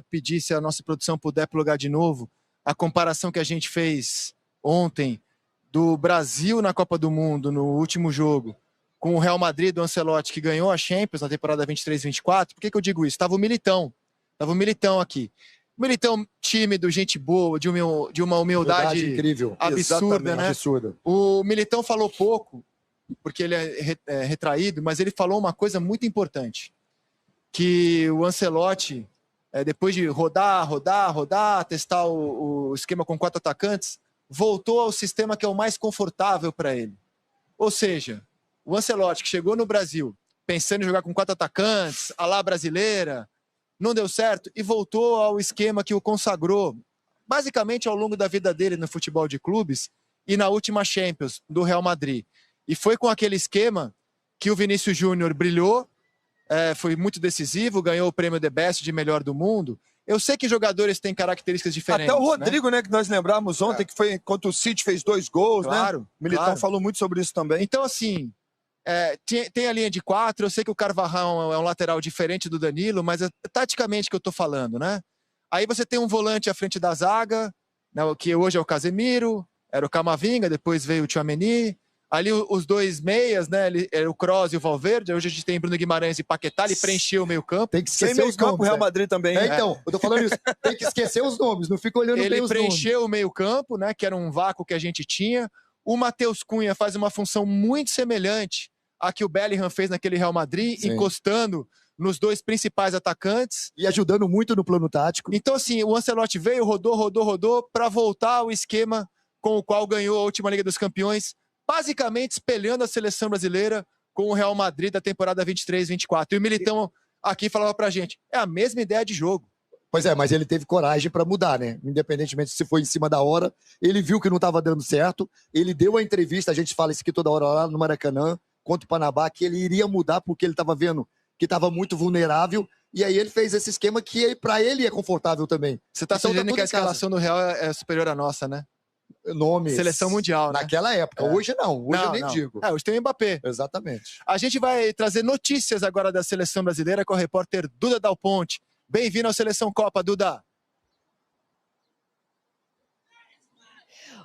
pedir, se a nossa produção puder plugar de novo, a comparação que a gente fez ontem do Brasil na Copa do Mundo, no último jogo, com o Real Madrid do Ancelotti, que ganhou a Champions na temporada 23-24. Por que eu digo isso? Tava o Militão aqui. Militão tímido, gente boa, de uma humildade incrível, absurda, né? Absurda. O Militão falou pouco, porque ele é retraído, mas ele falou uma coisa muito importante, que o Ancelotti, depois de rodar, testar o esquema com 4 atacantes, voltou ao sistema que é o mais confortável para ele. Ou seja, o Ancelotti, que chegou no Brasil pensando em jogar com 4 atacantes, à la brasileira, não deu certo e voltou ao esquema que o consagrou basicamente ao longo da vida dele no futebol de clubes e na última Champions do Real Madrid. E foi com aquele esquema que o Vinícius Júnior brilhou, foi muito decisivo, ganhou o prêmio The Best de melhor do mundo. Eu sei que jogadores têm características diferentes. Até o Rodrigo, né, que nós lembramos ontem, que foi contra o City, fez 2 gols, claro, né? O Militão falou muito sobre isso também. Então, assim, tem a linha de 4, eu sei que o Carvajal é um lateral diferente do Danilo, mas é taticamente que eu tô falando, né? Aí você tem um volante à frente da zaga, né, que hoje é o Casemiro, era o Camavinga, depois veio o Tchouaméni. Ali os 2 meias, né? Era o Kroos e o Valverde. Hoje a gente tem Bruno Guimarães e Paquetá, ele preencheu o meio campo. Tem que esquecer os nomes. O Real Madrid também. Então, eu tô falando isso. Tem que esquecer os nomes, não fica olhando bem os nomes. Ele preencheu o meio campo, né? Que era um vácuo que a gente tinha. O Matheus Cunha faz uma função muito semelhante à que o Bellingham fez naquele Real Madrid, sim, encostando nos 2 principais atacantes. E ajudando muito no plano tático. Então, assim, o Ancelotti veio, rodou, para voltar ao esquema com o qual ganhou a última Liga dos Campeões, basicamente espelhando a seleção brasileira com o Real Madrid da temporada 23-24. E o Militão aqui falava pra gente, é a mesma ideia de jogo. Pois é, mas ele teve coragem para mudar, né? Independentemente se foi em cima da hora, ele viu que não estava dando certo, ele deu a entrevista, a gente fala isso aqui toda hora lá no Maracanã, contra o Panamá, que ele iria mudar porque ele estava vendo que estava muito vulnerável, e aí ele fez esse esquema que para ele é confortável também. Você está sugerindo que a escalação do Real é superior à nossa, né? Nomes. Seleção mundial, né? Naquela época. Hoje não. Hoje eu nem digo. Hoje tem o Mbappé. Exatamente. A gente vai trazer notícias agora da seleção brasileira com a repórter Duda Dal Ponte. Bem-vindo à Seleção Copa, Duda.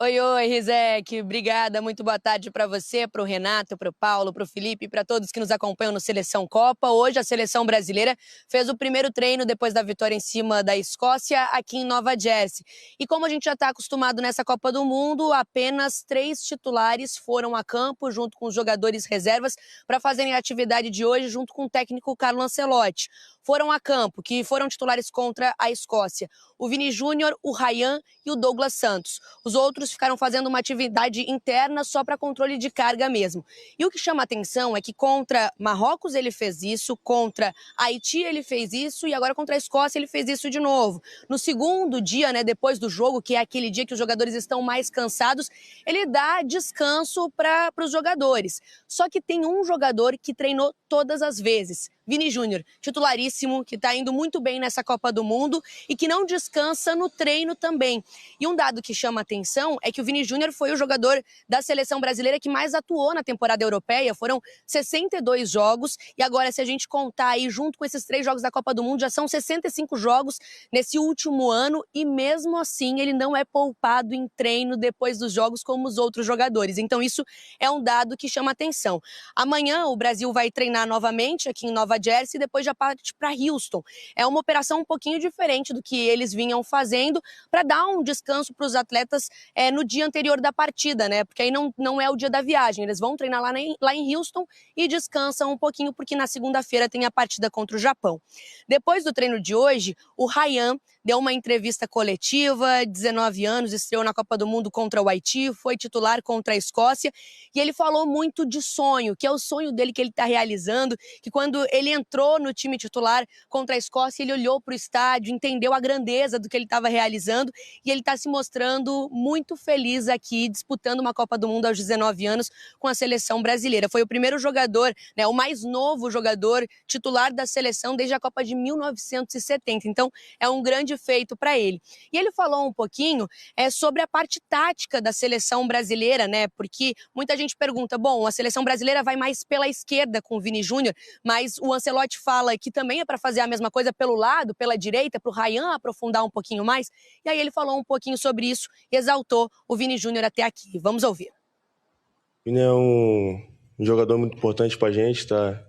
Oi, Rizek, obrigada, muito boa tarde para você, para o Renato, para o Paulo, para o Felipe, para todos que nos acompanham no Seleção Copa. Hoje a seleção brasileira fez o primeiro treino depois da vitória em cima da Escócia aqui em Nova Jersey. E como a gente já está acostumado nessa Copa do Mundo, apenas 3 titulares foram a campo junto com os jogadores reservas para fazerem a atividade de hoje junto com o técnico Carlo Ancelotti. Foram a campo, que foram titulares contra a Escócia, o Vini Júnior, o Ryan e o Douglas Santos. Os outros ficaram fazendo uma atividade interna só para controle de carga mesmo. E o que chama a atenção é que contra Marrocos ele fez isso, contra Haiti ele fez isso e agora contra a Escócia ele fez isso de novo. No segundo dia, né, depois do jogo, que é aquele dia que os jogadores estão mais cansados, ele dá descanso para os jogadores. Só que tem um jogador que treinou todas as vezes, Vini Júnior, titularíssimo, que está indo muito bem nessa Copa do Mundo e que não descansa no treino também. E um dado que chama atenção é que o Vini Júnior foi o jogador da seleção brasileira que mais atuou na temporada europeia, foram 62 jogos, e agora se a gente contar aí junto com esses 3 jogos da Copa do Mundo, já são 65 jogos nesse último ano, e mesmo assim ele não é poupado em treino depois dos jogos como os outros jogadores. Então isso é um dado que chama atenção. Amanhã o Brasil vai treinar novamente aqui em Nova Jersey e depois já parte para Houston. É uma operação um pouquinho diferente do que eles vinham fazendo para dar um descanso para os atletas no dia anterior da partida, né? Porque aí não é o dia da viagem. Eles vão treinar lá em Houston e descansam um pouquinho porque na segunda-feira tem a partida contra o Japão. Depois do treino de hoje, o Ryan deu uma entrevista coletiva, 19 anos, estreou na Copa do Mundo contra o Haiti, foi titular contra a Escócia, e ele falou muito de sonho, que é o sonho dele que ele está realizando, que quando ele entrou no time titular contra a Escócia, ele olhou para o estádio, entendeu a grandeza do que ele estava realizando, e ele está se mostrando muito feliz aqui, disputando uma Copa do Mundo aos 19 anos com a seleção brasileira. Foi o primeiro jogador, né, o mais novo jogador titular da seleção desde a Copa de 1970, então é um grande feito para ele. E ele falou um pouquinho sobre a parte tática da seleção brasileira, né? Porque muita gente pergunta, bom, a seleção brasileira vai mais pela esquerda com o Vini Júnior, mas o o Ancelotti fala que também é para fazer a mesma coisa pelo lado, pela direita, para o Ryan aprofundar um pouquinho mais. E aí ele falou um pouquinho sobre isso, exaltou o Vini Júnior até aqui. Vamos ouvir. O Vini é um jogador muito importante para a gente, tá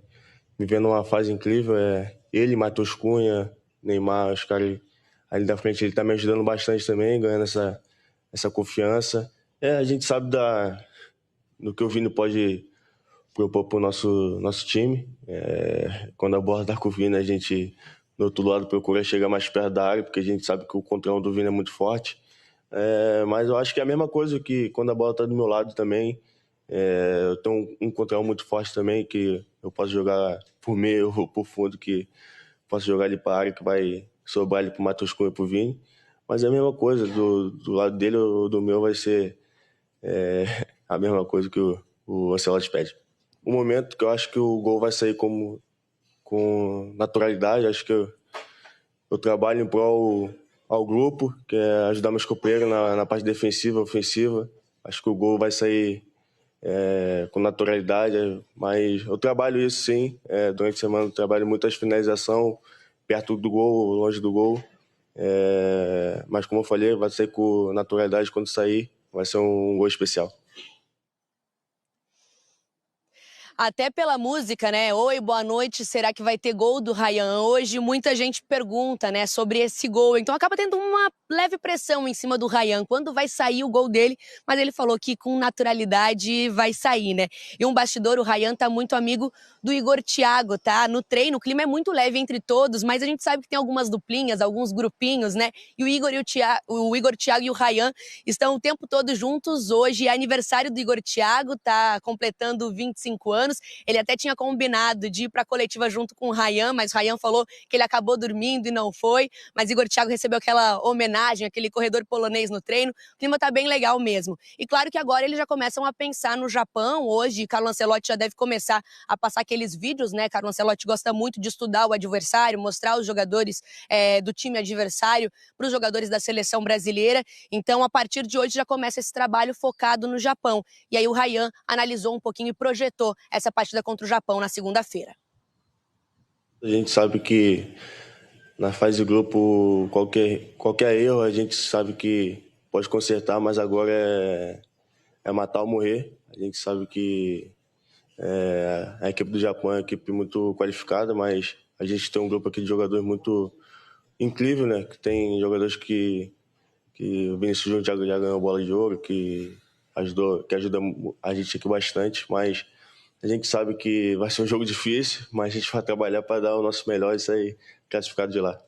vivendo uma fase incrível. Ele, Matheus Cunha, Neymar, os caras ali da frente, ele tá me ajudando bastante também, ganhando essa confiança. A gente sabe do que o Vini pode propor pro nosso time. Quando a bola tá com o Vini, a gente, do outro lado, procura chegar mais perto da área, porque a gente sabe que o controle do Vini é muito forte. Mas eu acho que é a mesma coisa que quando a bola tá do meu lado também. Eu tenho um controle muito forte também, que eu posso jogar por meio ou por fundo, que posso jogar ali para a área, que vai sobrar ali pro Matheus Cunha e pro Vini. Mas é a mesma coisa, do lado dele ou do meu vai ser a mesma coisa que o Ancelotti pede. O momento que eu acho que o gol vai sair com naturalidade, acho que eu trabalho em prol ao grupo, que é ajudar meus companheiros na parte defensiva, ofensiva. Acho que o gol vai sair com naturalidade, mas eu trabalho isso sim. Durante a semana eu trabalho muitas finalização, perto do gol, longe do gol. Mas como eu falei, vai sair com naturalidade. Quando sair, vai ser um gol especial. Até pela música, né? Oi, boa noite, será que vai ter gol do Ryan hoje? Muita gente pergunta, né, sobre esse gol. Então acaba tendo uma leve pressão em cima do Ryan, quando vai sair o gol dele, mas ele falou que com naturalidade vai sair, né? E um bastidor, o Ryan tá muito amigo do Igor Thiago, tá? No treino, o clima é muito leve entre todos, mas a gente sabe que tem algumas duplinhas, alguns grupinhos, né? E o Igor Thiago e o Ryan estão o tempo todo juntos. Hoje é aniversário do Igor Thiago, tá completando 25 anos. Ele até tinha combinado de ir para a coletiva junto com o Ryan, mas o Ryan falou que ele acabou dormindo e não foi. Mas Igor Thiago recebeu aquela homenagem, aquele corredor polonês no treino. O clima tá bem legal mesmo. E claro que agora eles já começam a pensar no Japão. Hoje, Carlo Ancelotti já deve começar a passar aqueles vídeos, né? Carlo Ancelotti gosta muito de estudar o adversário, mostrar os jogadores do time adversário para os jogadores da seleção brasileira. Então, a partir de hoje já começa esse trabalho focado no Japão. E aí o Ryan analisou um pouquinho e projetou essa partida contra o Japão na segunda-feira. A gente sabe que na fase de grupo qualquer erro a gente sabe que pode consertar, mas agora é matar ou morrer. A gente sabe que a equipe do Japão é uma equipe muito qualificada, mas a gente tem um grupo aqui de jogadores muito incrível, né? Que tem jogadores que o Vinícius Júnior já ganhou bola de ouro, que ajuda a gente aqui bastante, mas a gente sabe que vai ser um jogo difícil, mas a gente vai trabalhar para dar o nosso melhor e sair classificado de lá.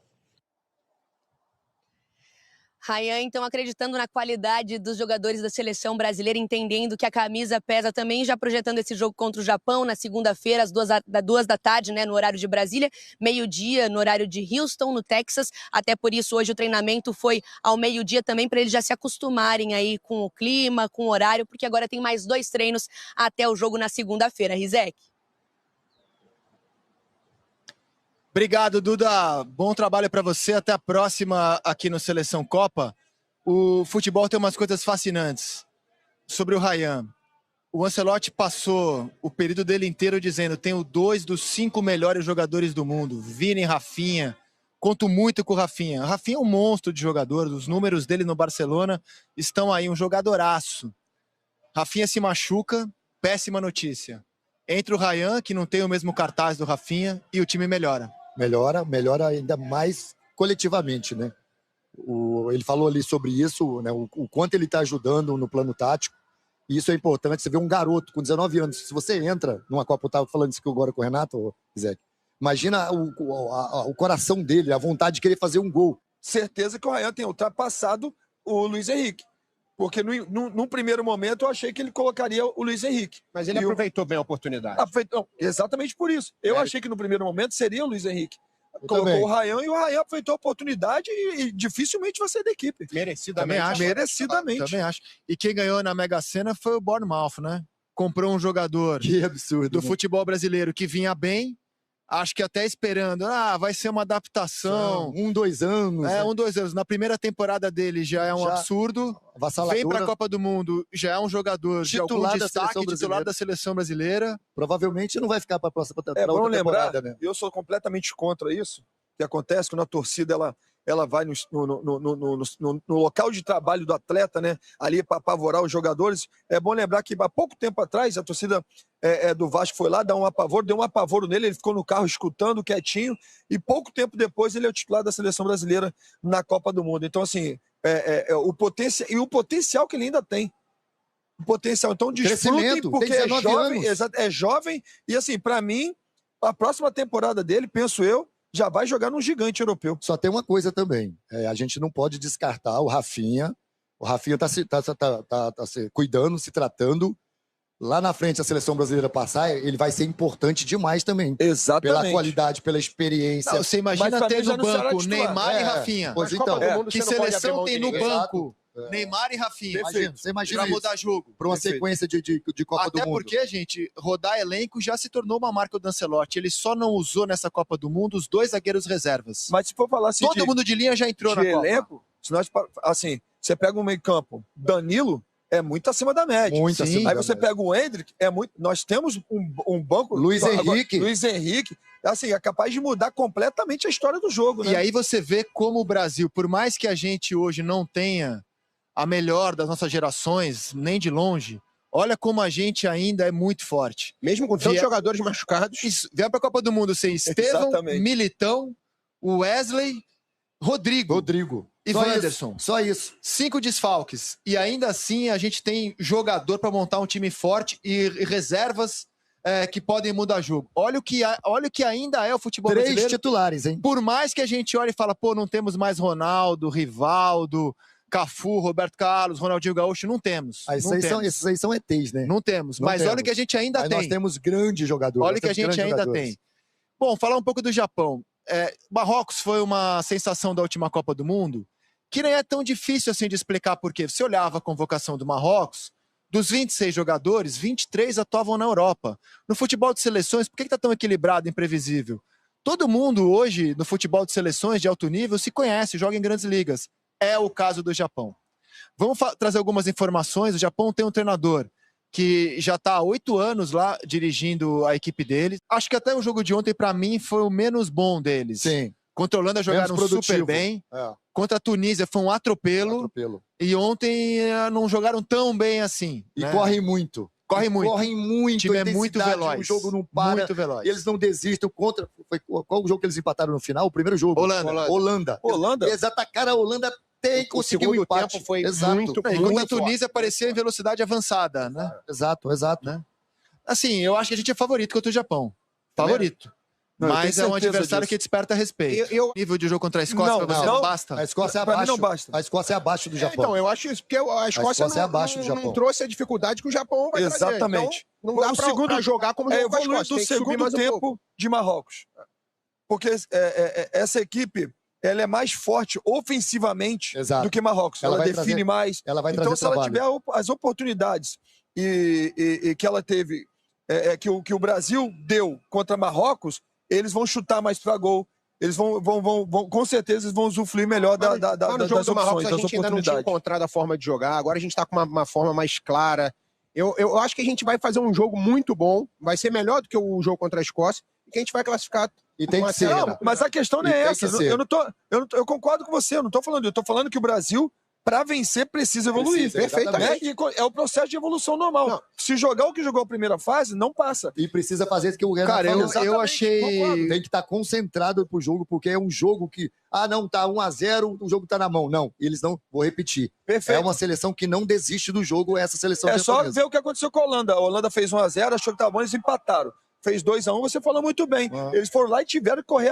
Ryan, então, acreditando na qualidade dos jogadores da seleção brasileira, entendendo que a camisa pesa também, já projetando esse jogo contra o Japão na segunda-feira, às 2 da tarde, né, no horário de Brasília, meio-dia no horário de Houston, no Texas. Até por isso, hoje o treinamento foi ao meio-dia também, para eles já se acostumarem aí com o clima, com o horário, porque agora tem mais 2 treinos até o jogo na segunda-feira. Rizek. Obrigado, Duda. Bom trabalho para você. Até a próxima aqui no Seleção Copa. O futebol tem umas coisas fascinantes. Sobre o Ryan, o Ancelotti passou o período dele inteiro dizendo: tenho 2 dos 5 melhores jogadores do mundo, Vini e Rafinha. Conto muito com o Rafinha. O Rafinha é um monstro de jogador. Os números dele no Barcelona estão aí, um jogadoraço. Rafinha se machuca, péssima notícia. Entra o Ryan, que não tem o mesmo cartaz do Rafinha, e o time melhora. Melhora ainda mais coletivamente, né? Ele falou ali sobre isso, né? O quanto ele está ajudando no plano tático. E isso é importante. Você vê um garoto com 19 anos, se você entra numa Copa, eu estava falando isso agora com o Renato, Zé, imagina o coração dele, a vontade de querer fazer um gol. Certeza que o Ryan tem ultrapassado o Luiz Henrique. Porque num primeiro momento eu achei que ele colocaria o Luiz Henrique. Mas ele aproveitou bem a oportunidade. Exatamente por isso. Eu achei que no primeiro momento seria o Luiz Henrique. Colocou também. o Ryan e o Ryan aproveitou a oportunidade e dificilmente vai ser da equipe. Merecidamente. Merecidamente. Também acho. E quem ganhou na Mega Sena foi o Bournemouth, né? Comprou um jogador Que absurdo, do né? futebol brasileiro que vinha bem, acho que até esperando, vai ser uma adaptação. 2 anos. É, 2 anos. Na primeira temporada dele já é um absurdo. Vem para a Copa do Mundo, já é um jogador de algum destaque, titular da seleção brasileira. Provavelmente não vai ficar para a próxima outra temporada, lembrar, né? Eu sou completamente contra isso, que acontece quando a torcida ela vai no local de trabalho do atleta, né? Ali para apavorar os jogadores. É bom lembrar que há pouco tempo atrás a torcida do Vasco foi lá, deu um apavoro nele, ele ficou no carro escutando, quietinho, e pouco tempo depois ele é o titular da seleção brasileira na Copa do Mundo. Então, assim, o potencial que ele ainda tem. O potencial. Então, desfrutem, porque é jovem, e assim, para mim, a próxima temporada dele, penso eu, já vai jogar num gigante europeu. Só tem uma coisa também, a gente não pode descartar o Rafinha. O Rafinha tá se cuidando, se tratando. Lá na frente, a seleção brasileira passar, ele vai ser importante demais também. Exatamente. Pela qualidade, pela experiência. Não, você imagina ter no banco Neymar e Rafinha. Pois então, que seleção tem no banco Neymar e Rafinha? Você imagina pra mudar jogo. Para uma sequência de Copa do Mundo. Até porque, gente, rodar elenco já se tornou uma marca do Ancelotti. Ele só não usou nessa Copa do Mundo os 2 zagueiros reservas. Mas se for falar assim, todo mundo de linha já entrou na elenco, Copa. Se nós, assim, você pega um meio campo, Danilo é muito acima da média. Muito acima. Aí você pega o Endrick, nós temos um banco... Luiz Henrique, assim, é capaz de mudar completamente a história do jogo, né? E aí você vê como o Brasil, por mais que a gente hoje não tenha a melhor das nossas gerações, nem de longe, olha como a gente ainda é muito forte. Mesmo com tantos jogadores machucados. Isso, vier para a Copa do Mundo sem Estevão, Militão, Wesley, Rodrigo e Wanderson. Só isso. 5 desfalques. E ainda assim a gente tem jogador para montar um time forte e reservas que podem mudar jogo. Olha o que ainda é o futebol brasileiro. 3 titulares, hein? Por mais que a gente olhe e fala, não temos mais Ronaldo, Rivaldo, Cafu, Roberto Carlos, Ronaldinho Gaúcho, não temos. Esses aí são ETs, né? Não temos. Mas olha o que a gente ainda tem. Nós temos grandes jogadores. Olha o que a gente ainda tem. Bom, falar um pouco do Japão. Marrocos foi uma sensação da última Copa do Mundo, que nem é tão difícil assim de explicar por quê. Você olhava a convocação do Marrocos, dos 26 jogadores, 23 atuavam na Europa. No futebol de seleções, por que está tão equilibrado e imprevisível? Todo mundo hoje, no futebol de seleções de alto nível, se conhece, joga em grandes ligas. É o caso do Japão. Vamos trazer algumas informações. O Japão tem um treinador que já está há 8 anos lá dirigindo a equipe deles. Acho que até o jogo de ontem, para mim, foi o menos bom deles. Sim. Contra a Holanda jogaram super bem. Contra a Tunísia foi um atropelo. E ontem não jogaram tão bem assim. E correm muito. Correm muito. O time é muito veloz. O jogo não para. Muito veloz. Eles não desistem. Qual o jogo que eles empataram no final? O primeiro jogo? Holanda. Eles atacaram a Holanda até e conseguiu o empate. Tempo foi muito quando a Tunísia aparecia em velocidade avançada, né? Exato. Né? Assim, eu acho que a gente é favorito contra o Japão. Favorito. Mas é um adversário que desperta respeito. Nível de jogo contra a Escócia pra você não basta? A Escócia é abaixo. Não basta. A Escócia é abaixo do Japão. Então, eu acho isso, porque a Escócia é abaixo do Japão. Não trouxe a dificuldade que o Japão vai trazer. Exatamente. Então, não dá pra jogar como jogou com a Escócia. Do segundo tempo de Marrocos. Porque essa equipe, ela é mais forte ofensivamente do que Marrocos. Ela define mais. Ela vai trazer se ela tiver as oportunidades e que ela teve, que o Brasil deu contra Marrocos, eles vão chutar mais para gol. Eles vão com certeza, eles vão usufruir melhor das opções, das a gente ainda não tinha encontrado a forma de jogar. Agora a gente está com uma forma mais clara. Eu acho que a gente vai fazer um jogo muito bom. Vai ser melhor do que o jogo contra a Escócia. E que a gente vai classificar. E tem que ser. Não, mas a questão não é essa. Eu concordo com você. Eu tô falando que o Brasil, para vencer, precisa evoluir. Perfeitamente. É o processo de evolução normal. Não. Se jogar o que jogou a primeira fase, não passa. E precisa fazer isso que o Renato falou. Eu achei... Tem que estar concentrado pro jogo, porque é um jogo que... não, tá 1-0, o jogo tá na mão. Não, eles não... Vou repetir. Perfeito. É uma seleção que não desiste do jogo, essa seleção japonesa. Só ver o que aconteceu com a Holanda. A Holanda fez 1-0, achou que tava bom, eles empataram. Fez 2-1, você falou muito bem. Eles foram lá e tiveram que correr